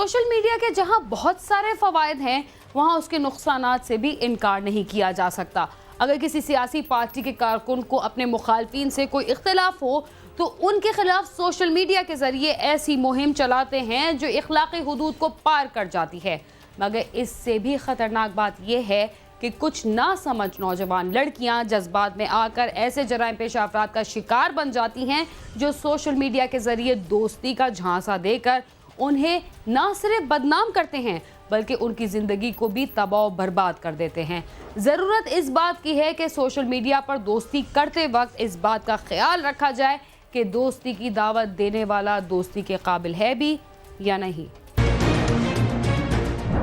Social media के जहां बहुत सारे फवायद हैं, वहां उसके नुकसानात से भी इनकार नहीं किया जा सकता। अगर किसी सियासी पार्टी के कारकुन को अपने मुखालफिन से कोई इख्तिलाफ हो तो उनके खिलाफ सोशल मीडिया के जरिए ऐसी मुहिम चलाते हैं जो इखलाकी हुदूद को पार कर जाती है। मगर इससे भी खतरनाक बात यह है कि कुछ नासमझ नौजवान लड़कियां जज्बात में आकर ऐसे जराइम पेशा अफराद का शिकार बन जाती हैं जो सोशल मीडिया के जरिए दोस्ती का झांसा देकर उन्हें ना सिर्फ बदनाम करते हैं बल्कि उनकी ज़िंदगी को भी तबाह बर्बाद कर देते हैं। ज़रूरत इस बात की है कि सोशल मीडिया पर दोस्ती करते वक्त इस बात का ख्याल रखा जाए कि दोस्ती की दावत देने वाला दोस्ती के काबिल है भी या नहीं।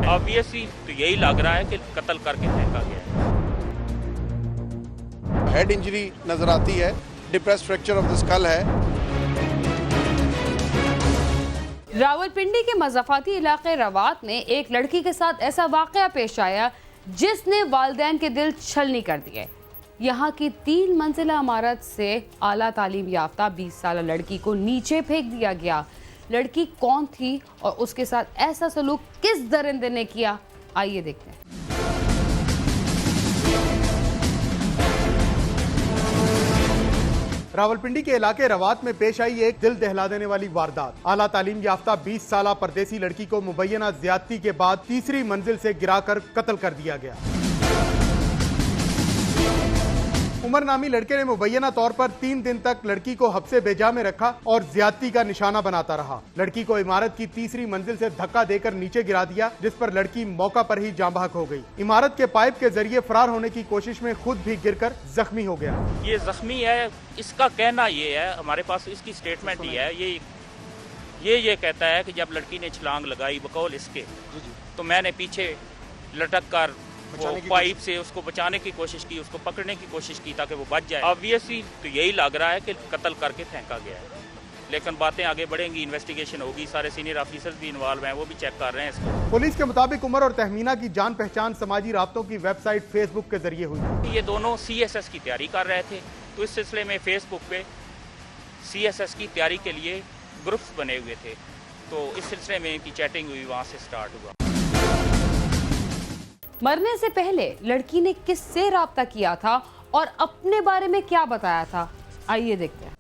ऑब्वियसली तो यही लग रहा है कि कत्ल करके फेंका गया है। हेड इंजरी नजर आती है, depressed fracture of the skull है। रावलपिंडी के मज़ाफ़ाती इलाके रवात में एक लड़की के साथ ऐसा वाक़या पेश आया जिसने वालिदैन के दिल छलनी कर दिए। यहाँ की 3 मंजिला इमारत से आला तालीम याफ्ता 20 साल लड़की को नीचे फेंक दिया गया। लड़की कौन थी और उसके साथ ऐसा सलूक किस दरिंदे ने किया, आइए देखते हैं। रावलपिंडी के इलाके रवात में पेश आई एक दिल दहला देने वाली वारदात। आला तालीम याफ्ता 20 साला परदेसी लड़की को मुबैना ज्यादती के बाद तीसरी मंजिल से गिराकर कत्ल कर दिया गया। उमर नामी लड़के ने मुबैना तौर पर 3 दिन तक लड़की को हब्से बेजा में रखा और ज्यादती का निशाना बनाता रहा। लड़की को इमारत की तीसरी मंजिल से धक्का देकर नीचे गिरा दिया, जिस पर लड़की मौका पर ही जाँ बहक हो गई। इमारत के पाइप के जरिए फरार होने की कोशिश में खुद भी गिरकर जख्मी हो गया। ये जख्मी है, इसका कहना ये है, हमारे पास इसकी स्टेटमेंट ही है, ये कहता है कि जब लड़की ने छलांग लगाई बकौल इसके, तो मैंने पीछे लटक कर वो पाइप से उसको बचाने की कोशिश की, उसको पकड़ने की कोशिश की ताकि वो बच जाए। ऑब्वियसली तो यही लग रहा है कि कत्ल करके फेंका गया है, लेकिन बातें आगे बढ़ेंगी, इन्वेस्टिगेशन होगी, सारे सीनियर ऑफिसर्स भी इन्वॉल्व हैं, वो भी चेक कर रहे हैं इसको। पुलिस के मुताबिक उमर और तहमीना की जान पहचान समाजी राब्तों की वेबसाइट फेसबुक के जरिए हुई। ये दोनों CSS की तैयारी कर रहे थे, तो इस सिलसिले में फेसबुक पे CSS की तैयारी के लिए ग्रुप्स बने हुए थे, तो इस सिलसिले में इनकी चैटिंग हुई, वहाँ से स्टार्ट हुआ। मरने से पहले लड़की ने किससे राब्ता किया था और अपने बारे में क्या बताया था, आइए देखते हैं।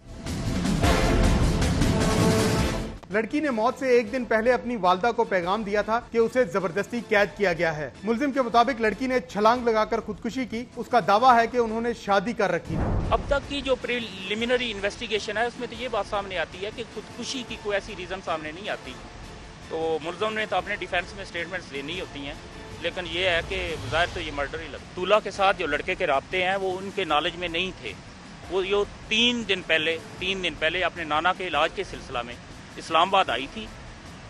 लड़की ने मौत से 1 दिन पहले अपनी वालदा को पैगाम दिया था कि उसे जबरदस्ती कैद किया गया है। मुलजिम के मुताबिक लड़की ने छलांग लगाकर खुदकुशी की। उसका दावा है कि उन्होंने शादी कर रखी थी। अब तक की जो प्रिलिमिनरी इन्वेस्टिगेशन है उसमें तो ये बात सामने आती है कि खुदकुशी की कोई ऐसी रीज़न सामने नहीं आती। तो मुलजिम ने तो अपने डिफेंस में स्टेटमेंट्स लेनी होती हैं, लेकिन ये है कि ज़ाहिर तो ये मर्डर ही लगता। दूल्हा के साथ जो लड़के के राब्ते हैं वो उनके नॉलेज में नहीं थे। वो यो 3 दिन पहले अपने नाना के इलाज के सिलसिला में इस्लामाबाद आई थी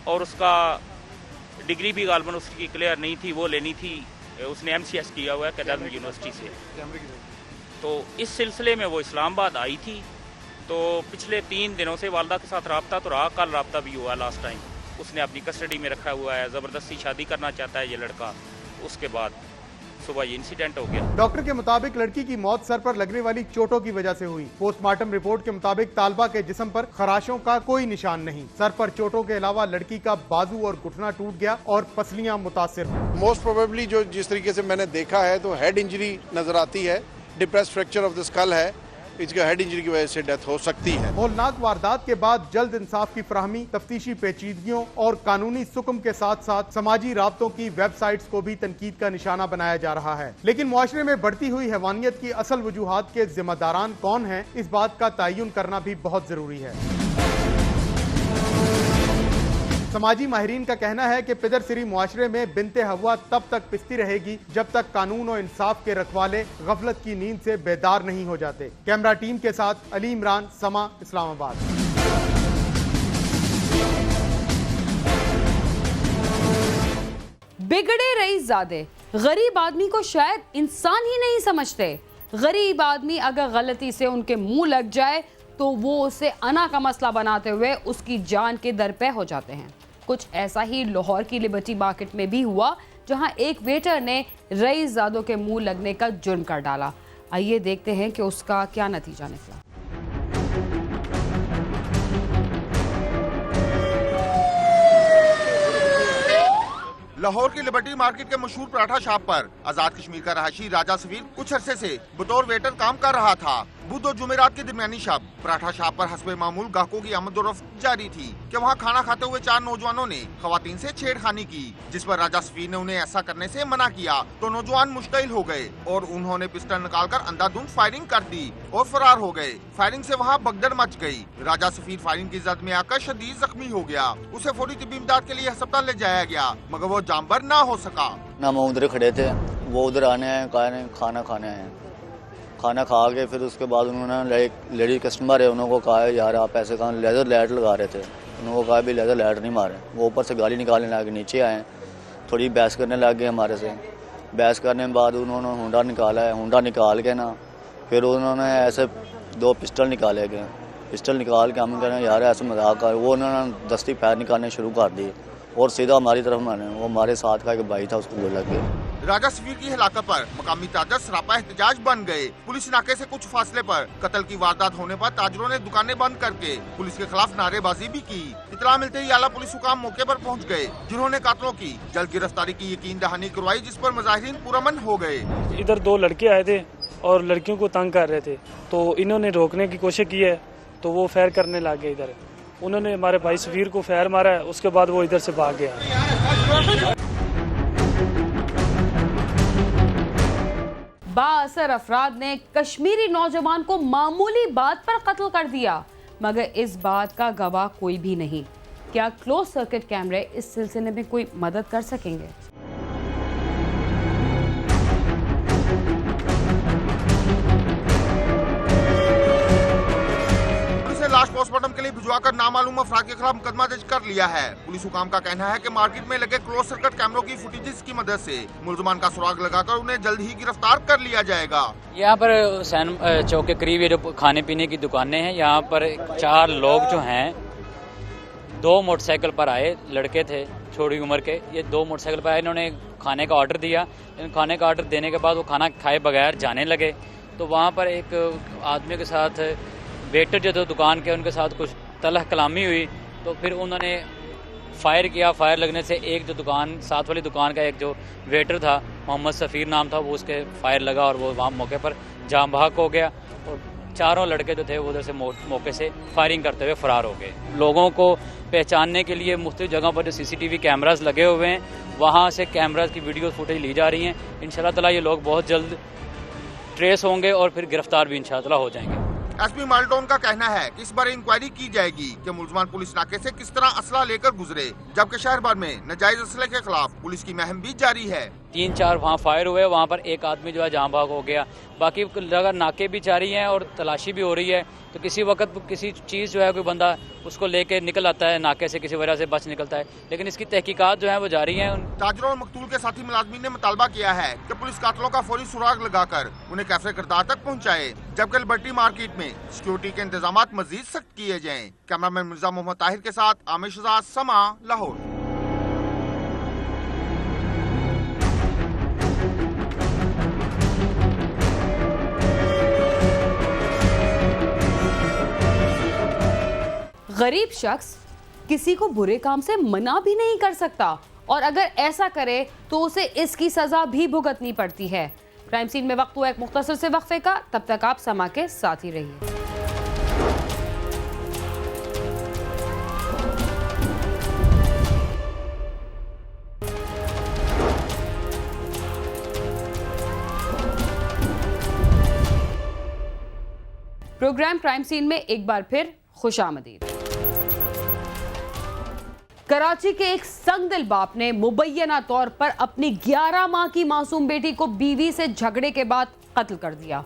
और उसका डिग्री भी गालबन उसकी क्लियर नहीं थी, वो लेनी थी, उसने MCS किया हुआ है कैडम यूनिवर्सिटी से। तो इस सिलसिले में वो इस्लामाबाद आई थी। तो पिछले 3 दिनों से वालदा के साथ राब्ता तो रहा, कल राब्ता भी हुआ लास्ट टाइम। उसने अपनी कस्टडी में रखा हुआ है, ज़बरदस्ती शादी करना चाहता है ये लड़का। उसके बाद सुबह ये इंसिडेंट हो गया। डॉक्टर के मुताबिक लड़की की मौत सर पर लगने वाली चोटों की वजह से हुई। पोस्टमार्टम रिपोर्ट के मुताबिक तालबा के जिस्म पर खराशों का कोई निशान नहीं। सर पर चोटों के अलावा लड़की का बाजू और घुटना टूट गया और पसलियां मुतासिर हुई। मोस्ट प्रोबेबली जो जिस तरीके से मैंने देखा है तो हेड इंजरी नजर आती है, depressed fracture of the skull है। इसका हेड इंजरी की वजह से डेथ हो सकती है। होलनाक वारदात के बाद जल्द इंसाफ की फराहमी, तफ्तीशी पेचीदगियों और कानूनी सुकम के साथ साथ समाजी राब्तों की वेबसाइट्स को भी तनकीद का निशाना बनाया जा रहा है। लेकिन मुआशरे में बढ़ती हुई हैवानियत की असल वजूहात के जिम्मेदारान कौन हैं, इस बात का तयन करना भी बहुत जरूरी है। समाजी माहिरीन का कहना है कि पिदर सिरी मुआशरे में बिनते हवा तब तक पिसती रहेगी जब तक कानून और इंसाफ के रखवाले गफलत की नींद से बेदार नहीं हो जाते। कैमरा टीम के साथ अली इमरान, समा, इस्लामाबाद। बिगड़े रईसज़ादे गरीब आदमी को शायद इंसान ही नहीं समझते। गरीब आदमी अगर गलती से उनके मुंह लग जाए तो वो उसे अना का मसला बनाते हुए उसकी जान के दरपे हो जाते हैं। कुछ ऐसा ही लाहौर की लिबर्टी मार्केट में भी हुआ, जहां एक वेटर ने रईसज़ादों के मुंह लगने का जुर्म कर डाला। आइए देखते हैं कि उसका क्या नतीजा निकला। लाहौर की लिबर्टी मार्केट के मशहूर पराठा शॉप पर आजाद कश्मीर का रहायशी राजा सफीर कुछ अरसे से बतौर वेटर काम कर रहा था। बुध और जुमेरात की दरमियानी शब पराठा शॉप पर हस्बे मामूल ग्राहकों की आमद-ओ-रफ्त जारी थी कि वहाँ खाना खाते हुए 4 नौजवानों ने खवातीन से छेड़खानी की, जिस पर राजा सफीर ने उन्हें ऐसा करने से मना किया तो नौजवान मुश्किल हो गए और उन्होंने पिस्टल निकालकर अंधाधुंध फायरिंग कर दी और फरार हो गए। फायरिंग से वहाँ भगदड़ मच गई। राजा सफीर फायरिंग की जद में आकर शदीद जख्मी हो गया। उसे फौरी तिब्बी इमदाद के लिए अस्पताल ले जाया गया, मगर वो जानबर न हो सका। हम उधर खड़े थे, वो उधर आने आए, खाना खाने आए। खाना खा के फिर उसके बाद उन्होंने लेडी कस्टमर है, उन्होंने कहा यार आप ऐसे कहाँ लेज़र लाइट लगा रहे थे। उन्होंने कहा भी लेज़र लाइट नहीं मारे। वो ऊपर से गाली निकालने लगे, नीचे आए, थोड़ी बहस करने लग गए हमारे से। बहस करने के बाद उन्होंने हुंडा निकाला है, हुंडा निकाल के ना फिर उन्होंने ऐसे 2 पिस्टल निकाले गए। पिस्टल निकाल के हम कह रहे हैं यार ऐसे मजाक कर, वो उन्होंने दस्ती फायर निकालने शुरू कर दी और सीधा हमारी तरफ मारे। वो हमारे साथ का एक भाई था, उसको गोली लग गई। राजा सफीर की हिलाकत पर मकामी ताजर सरापा एहतजाज बन गए। पुलिस नाके से कुछ फासले पर कत्ल की वारदात होने पर ताजरों ने दुकानें बंद करके पुलिस के खिलाफ नारेबाजी भी की। इतला मिलते ही आला पुलिस हुकाम मौके पर पहुंच गए, जिन्होंने कातलों की जल्द गिरफ्तारी की यकीन दहानी करवाई, जिस पर मुजाहिरीन पुरअमन हो गए। इधर 2 लड़के आए थे और लड़कियों को तंग कर रहे थे, तो इन्होंने रोकने की कोशिश की है तो वो फायर करने लग गए। इधर उन्होंने हमारे भाई सफीर को फायर मारा है, उसके बाद वो इधर से भाग गया। बाअसर अफराद ने कश्मीरी नौजवान को मामूली बात पर कत्ल कर दिया, मगर इस बात का गवाह कोई भी नहीं। क्या क्लोज सर्किट कैमरे इस सिलसिले में कोई मदद कर सकेंगे? लाश पोस्टमार्टम के लिए भिजवाकर नामालूम अफराद के खिलाफ मुकदमा दर्ज कर लिया है। पुलिस हुकाम का कहना है कि मार्केट में लगे क्लोज सर्किट कैमरों की फुटेजेस की मदद से मुलजमान का सुराग लगाकर उन्हें जल्द ही गिरफ्तार कर लिया जाएगा। यहाँ पर हुसैन चौक के करीब ये जो खाने पीने की दुकानें हैं, यहाँ पर 4 लोग जो हैं 2 मोटरसाइकिल पर आए, लड़के थे छोटी उम्र के। ये 2 मोटरसाइकिल पर आए, इन्होंने खाने का ऑर्डर दिया। खाने का ऑर्डर देने के बाद वो खाना खाए बगैर जाने लगे, तो वहाँ पर एक आदमी के साथ वेटर जो थे दुकान के, उनके साथ कुछ तलह कलामी हुई, तो फिर उन्होंने फायर किया। फायर लगने से एक जो दुकान साथ वाली दुकान का एक जो वेटर था, मोहम्मद सफ़ीर नाम था, वो उसके फायर लगा और वो वहाँ मौके पर जाम बहक हो गया और 4 लड़के जो थे वो उधर से मौके से फायरिंग करते हुए फरार हो गए। लोगों को पहचानने के लिए मुख्तलिफ जगहों पर जो CCTV कैमरास लगे हुए हैं, वहाँ से कैमरास की वीडियो फुटेज ली जा रही हैं। इंशाल्लाह ताला ये लोग बहुत जल्द ट्रेस होंगे और फिर गिरफ्तार भी इंशाल्लाह हो जाएंगे। एसपी माल्टोन का कहना है कि इस बारे इंक्वायरी की जाएगी कि मुलजमान पुलिस नाके से किस तरह असला लेकर गुजरे, जबकि शहर भर में नाजायज असले के खिलाफ पुलिस की मुहिम भी जारी है। 3-4 वहाँ फायर हुए, वहाँ पर एक आदमी जो है जाम भाग हो गया। बाकी जगह नाके भी जारी हैं और तलाशी भी हो रही है, तो किसी वक्त किसी चीज़ जो है कोई बंदा उसको लेके निकल आता है नाके से, किसी वजह से बच निकलता है, लेकिन इसकी तहकीकात जो है वो जारी है। ताजरों और मकतूल के साथी मुलाजमीन ने मुतालबा किया है कि पुलिस कातलों का फौरी सुराग लगाकर उन्हें कैफे किरदार तक पहुँचाए, जबकि लिबर्टी मार्केट में सिक्योरिटी के इंतजाम मजीद सख्त किए जाएँ। कैमरामैन मिर्जा मोहम्मद ताहिर के साथ आमिर शहजाद, समा, लाहौर। गरीब शख्स किसी को बुरे काम से मना भी नहीं कर सकता, और अगर ऐसा करे तो उसे इसकी सजा भी भुगतनी पड़ती है। क्राइम सीन में वक्त हुआ एक मुख्तसर से वक्फे का, तब तक आप समा के साथ ही रहिए। प्रोग्राम क्राइम सीन में एक बार फिर खुशामदीद। कराची के एक संगदिल बाप ने मुबैना तौर पर अपनी 11 माह की मासूम बेटी को बीवी से झगड़े के बाद कत्ल कर दिया।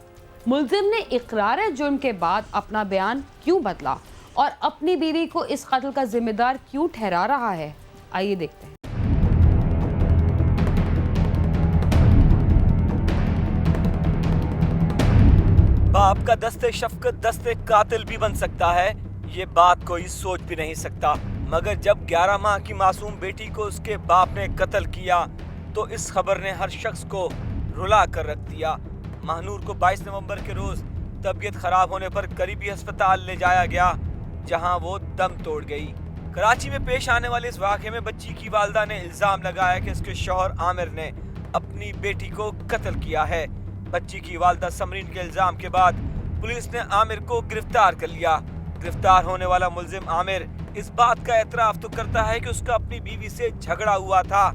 मुल्जिम ने इकरार जुर्म के बाद अपना बयान क्यों बदला और अपनी बीवी को इस कत्ल का जिम्मेदार क्यों ठहरा रहा है, आइए देखते हैं। बाप का दस्ते शफकत दस्ते कातिल भी बन सकता है, ये बात कोई सोच भी नहीं सकता। मगर जब 11 माह की मासूम बेटी को उसके बाप ने कत्ल किया तो इस खबर ने हर शख्स को रुला कर रख दिया। महनूर को 22 नवंबर के रोज तबीयत खराब होने पर करीबी अस्पताल ले जाया गया, जहां वो दम तोड़ गई। कराची में पेश आने वाले इस वाक़े में बच्ची की वालिदा ने इल्जाम लगाया कि उसके शौहर आमिर ने अपनी बेटी को कत्ल किया है। बच्ची की वालिदा समरीन के इल्जाम के बाद पुलिस ने आमिर को गिरफ्तार कर लिया। गिरफ्तार होने वाला मुलजिम आमिर इस बात का एतराफ तो करता है कि उसका अपनी बीवी से झगड़ा हुआ था,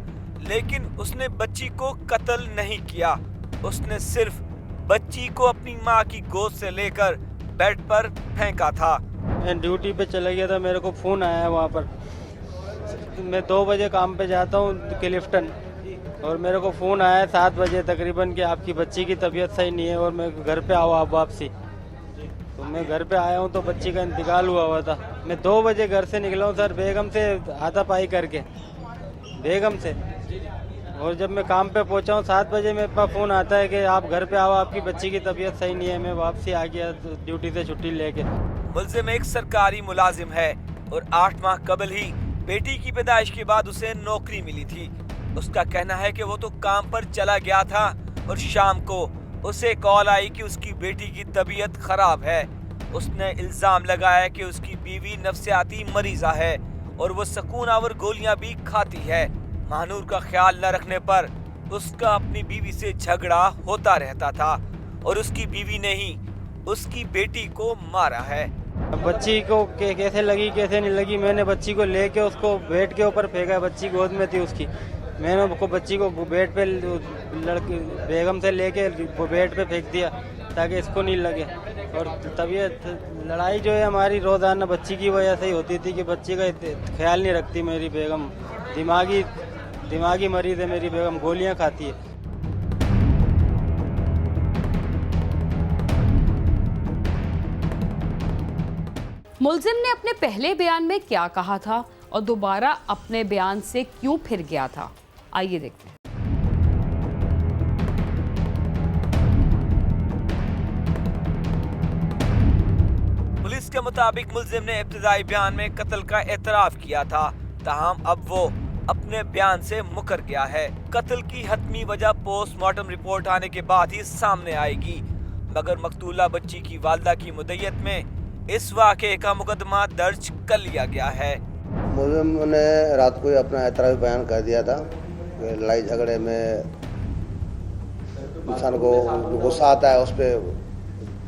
लेकिन उसने बच्ची को कत्ल नहीं किया। उसने सिर्फ बच्ची को अपनी माँ की गोद से लेकर बेड पर फेंका था। मैं ड्यूटी पे चला गया था, मेरे को फ़ोन आया वहाँ पर। मैं 2 बजे काम पे जाता हूँ क्लिफ्टन, और मेरे को फ़ोन आया 7 बजे तकरीबन कि आपकी बच्ची की तबीयत सही नहीं है और मैं घर पे आओ आप वापसी। तो मैं घर पे आया हूँ तो बच्ची का इंतकाल हुआ था। मैं 2 बजे घर से निकला हूँ सर, बेगम से हाथापाई करके, बेगम से। और जब मैं काम पे पहुँचा हूँ 7 बजे मेरे पास फ़ोन आता है कि आप घर पे आओ, आपकी बच्ची की तबीयत सही नहीं है। मैं वापसी आ गया ड्यूटी से छुट्टी लेके। मुलजिम एक सरकारी मुलाजिम है और 8 माह कबल ही बेटी की पैदाइश के बाद उसे नौकरी मिली थी। उसका कहना है कि वो तो काम पर चला गया था और शाम को उसे कॉल आई कि उसकी बेटी की तबीयत खराब है। उसने इल्जाम लगाया कि उसकी बीवी नफ्सियाती मरीजा है और वो सकून आवर गोलियां भी खाती है। महानूर का ख्याल न रखने पर उसका अपनी बीवी से झगड़ा होता रहता था और उसकी बीवी ने ही उसकी बेटी को मारा है। बच्ची को कैसे लगी कैसे नहीं लगी, मैंने बच्ची को लेके उसको बेड के ऊपर फेंका। बच्ची गोद में थी उसकी। मैंने उसको बच्ची को बेड पे लड़की बेगम से लेके बेड पे फेंक दिया ताकि इसको नहीं लगे। और तबीयत लड़ाई जो है हमारी रोज़ाना बच्ची की वजह से ही होती थी कि बच्ची का ख्याल नहीं रखती मेरी बेगम। दिमागी मरीज है मेरी बेगम, गोलियां खाती है। मुलजिम ने अपने पहले बयान में क्या कहा था और दोबारा अपने बयान से क्यों फिर गया था, आइए देखते हैं। पुलिस के मुताबिक मुलजिम ने इब्तिदाई बयान में कत्ल का एतराफ किया था, ताहम अब वो अपने बयान से मुकर गया है। कत्ल की हतमी वजह पोस्टमार्टम रिपोर्ट आने के बाद ही सामने आएगी, मगर मकतूला बच्ची की वालिदा की मुद्दत में इस वाक़े का मुकदमा दर्ज कर लिया गया है। मुलजिम ने रात को ही अपना एतराफ़ी बयान कर दिया था कि लड़ाई झगड़े में इंसान को गुस्सा आता है, उस पर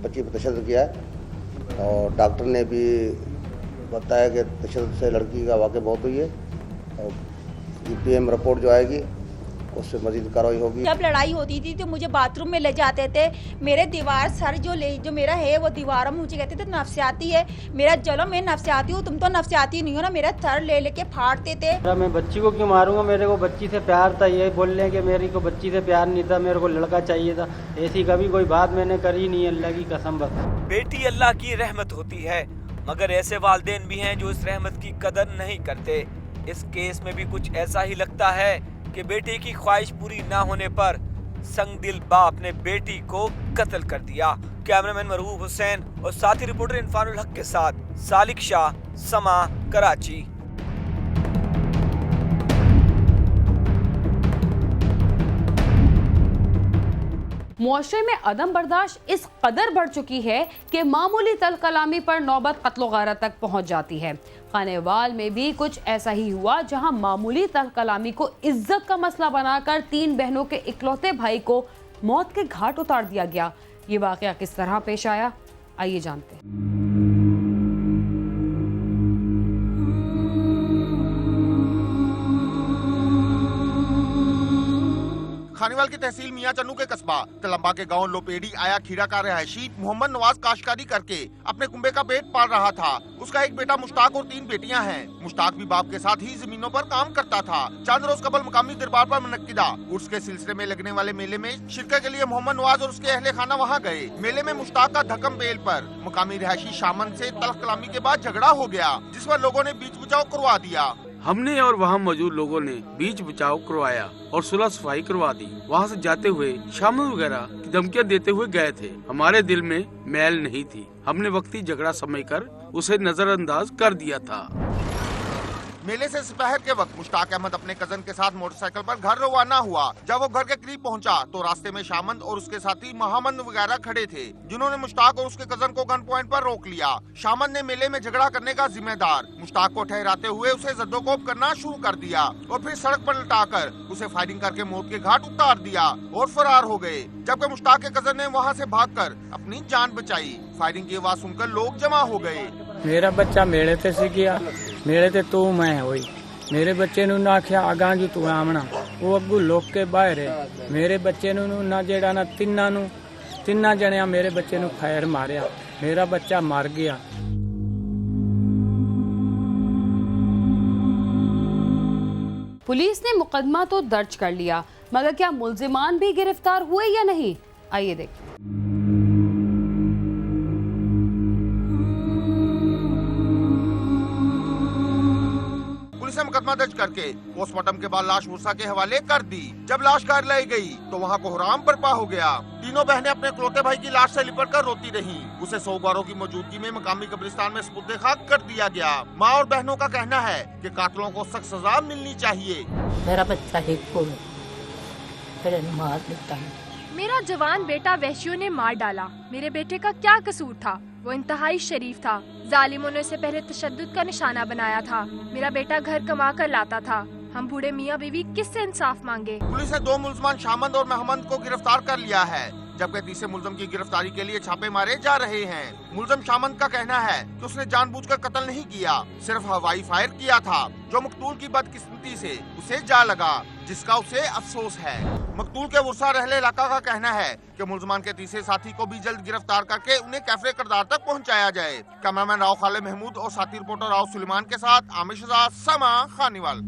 बच्ची पर तशद्दुद किया है। और डॉक्टर ने भी बताया कि तशद्दुद से लड़की का वाक़या बहुत हुई है और GPM रिपोर्ट जो आएगी उससे मजीद कार्रवाई होगी। जब लड़ाई होती थी तो मुझे बाथरूम में ले जाते थे। मेरे दीवार सर जो मेरा है वो दीवारों में मुझे कहते थे नफ्सियाती है। मेरा चलो मैं नफ्सियाती हूँ, तुम तो नफ्सियाती नहीं हो ना। मेरा सर ले लेके फाड़ते थे। मैं बच्ची को क्यों मारूंगा, मेरे को बच्ची से प्यार था। ये बोल रहे हैं कि मेरी को बच्ची से प्यार नहीं था, मेरे को लड़का चाहिए था। ऐसी कभी कोई बात मैंने करी नहीं, अल्लाह की कसम। बस बेटी अल्लाह की रहमत होती है, मगर ऐसे वालिदैन भी हैं जो इस रहमत की कदर नहीं करते। इस केस में भी कुछ ऐसा ही लगता है कि बेटे की ख्वाहिश पूरी ना होने पर संगदिल बाप ने बेटी को कत्ल कर दिया। कैमरामैन मरहूब हुसैन और साथी रिपोर्टर इरफानुल हक के साथ सालिक शाह, समा, कराची। मुआशरे में अदम बर्दाश्त इस कदर बढ़ चुकी है कि मामूली तल कलामी पर नौबत कत्ल गारत तक पहुंच जाती है। खानेवाल में भी कुछ ऐसा ही हुआ, जहां मामूली तल कलामी को इज्जत का मसला बनाकर 3 बहनों के इकलौते भाई को मौत के घाट उतार दिया गया। ये वाकया किस तरह पेश आया, आइए जानते हैं। खानेवाल की तहसील मियां चन्नू के कस्बा तलम्बा के गांव लोपेड़ी आया खीरा का रहायशी मोहम्मद नवाज काश्तकारी करके अपने कुंबे का पेट पाल रहा था। उसका एक बेटा मुश्ताक और 3 बेटियां हैं। मुश्ताक भी बाप के साथ ही जमीनों पर काम करता था। चंद रोज कबल मुकामी दरबार पर मुनक्किदा उर्स के सिलसिले में लगने वाले मेले में शिरकत के लिए मोहम्मद नवाज और उसके अहले खाना वहाँ गए। मेले में मुश्ताक का धक्कम बेल पर मुकामी रहायशी शामन से तल्ख कलामी के बाद झगड़ा हो गया, जिस पर लोगों ने बीच बचाव करवा दिया। हमने और वहाँ मौजूद लोगों ने बीच बचाव करवाया और सुलह सफाई करवा दी। वहाँ से जाते हुए शामिल वगैरह की धमकियाँ देते हुए गए थे। हमारे दिल में मैल नहीं थी, हमने वक्ती झगड़ा समझकर उसे नजरअंदाज कर दिया था। मेले से दोपहर के वक्त मुश्ताक अहमद अपने कजन के साथ मोटरसाइकिल पर घर रवाना हुआ। जब वो घर के करीब पहुंचा तो रास्ते में शामंद और उसके साथी महामंद वगैरह खड़े थे, जिन्होंने मुश्ताक और उसके कजन को गन पॉइंट पर रोक लिया। शामंद ने मेले में झगड़ा करने का जिम्मेदार मुश्ताक को ठहराते हुए उसे जद्दोकोब करना शुरू कर दिया और फिर सड़क पर लटाकर उसे फायरिंग करके मौत के घाट उतार दिया और फरार हो गए। जबकि मुश्ताक के कजन ने वहाँ से भागकर अपनी जान बचाई। फायरिंग की आवाज सुनकर लोग जमा हो गए। मेरा बच्चा मेले ते सी गया, मेले ते तू मैं होई। मेरे बच्चे नूं ना आख्या आगां जी तू आमना, वो अग्गू लोक के बाहर है। मेरे बच्चे नूं ना जेड़ा ना तिन्ना जणिया मेरे बच्चे नूं फायर मारिया, मेरा बच्चा मर गया। पुलिस ने मुकदमा तो दर्ज कर लिया, मगर क्या मुल्जिमान भी गिरफ्तार हुए या नहीं, आइए देखिए। पुलिस ने मुकदमा दर्ज करके पोस्टमार्टम के बाद लाश मुर्सा के हवाले कर दी। जब लाश घर लाई गई तो वहाँ कोहराम बर्पा हो गया। तीनों बहनें अपने इकलौते भाई की लाश से लिपट कर रोती रहीं। उसे सोमवारों की मौजूदगी में मकामी कब्रिस्तान में सुपुर्द खाक कर दिया गया। माँ और बहनों का कहना है कि कातिलों को सख्त सजा मिलनी चाहिए। मेरा बच्चा ही मार देता है। मेरा जवान बेटा वहशियों ने मार डाला। मेरे बेटे का क्या कसूर था? वो इंतहाई शरीफ था। जालिमों ने उसे पहले तशद्दुद का निशाना बनाया था। मेरा बेटा घर कमा कर लाता था। हम बूढ़े मियाँ बीवी किससे इंसाफ मांगे? पुलिस ने 2 मुल्ज़मान शामंद और महमद को गिरफ्तार कर लिया है, जबकि तीसरे मुल्ज़म की गिरफ्तारी के लिए छापे मारे जा रहे हैं। मुल्ज़म शामंद का कहना है कि उसने जानबूझकर कत्ल नहीं किया, सिर्फ हवाई फायर किया था, जो मकतूल की बदकिस्मती से उसे जा लगा, जिसका उसे अफसोस है। मकतूल के वर्सा रहले इलाका का कहना है कि मुल्ज़मान के तीसरे साथी को भी जल्द गिरफ्तार करके उन्हें कैफे किरदार तक पहुंचाया जाए। कैमरामैन राव खालिद महमूद और साथी रिपोर्टर राव सुलेमान के साथ आमिर शहजाद, समा, खानीवाल।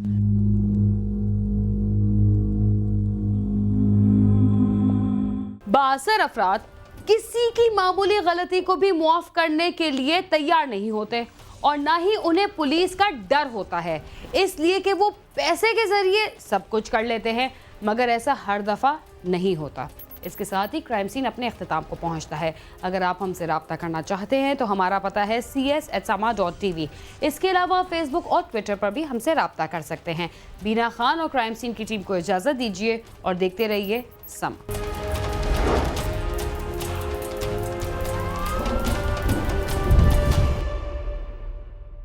बासर अफराद किसी की मामूली गलती को भी मुआफ करने के लिए तैयार नहीं होते और ना ही उन्हें पुलिस का डर होता है, इसलिए कि वो पैसे के जरिए सब कुछ कर लेते हैं, मगर ऐसा हर दफ़ा नहीं होता। इसके साथ ही क्राइम सीन अपने अख्तिताम को पहुंचता है। अगर आप हमसे रब्ता करना चाहते हैं तो हमारा पता है cs@sama.tv। इसके अलावा फेसबुक और ट्विटर पर भी हमसे रब्ता कर सकते हैं। बीना खान और क्राइम सीन की टीम को इजाज़त दीजिए और देखते रहिए समा।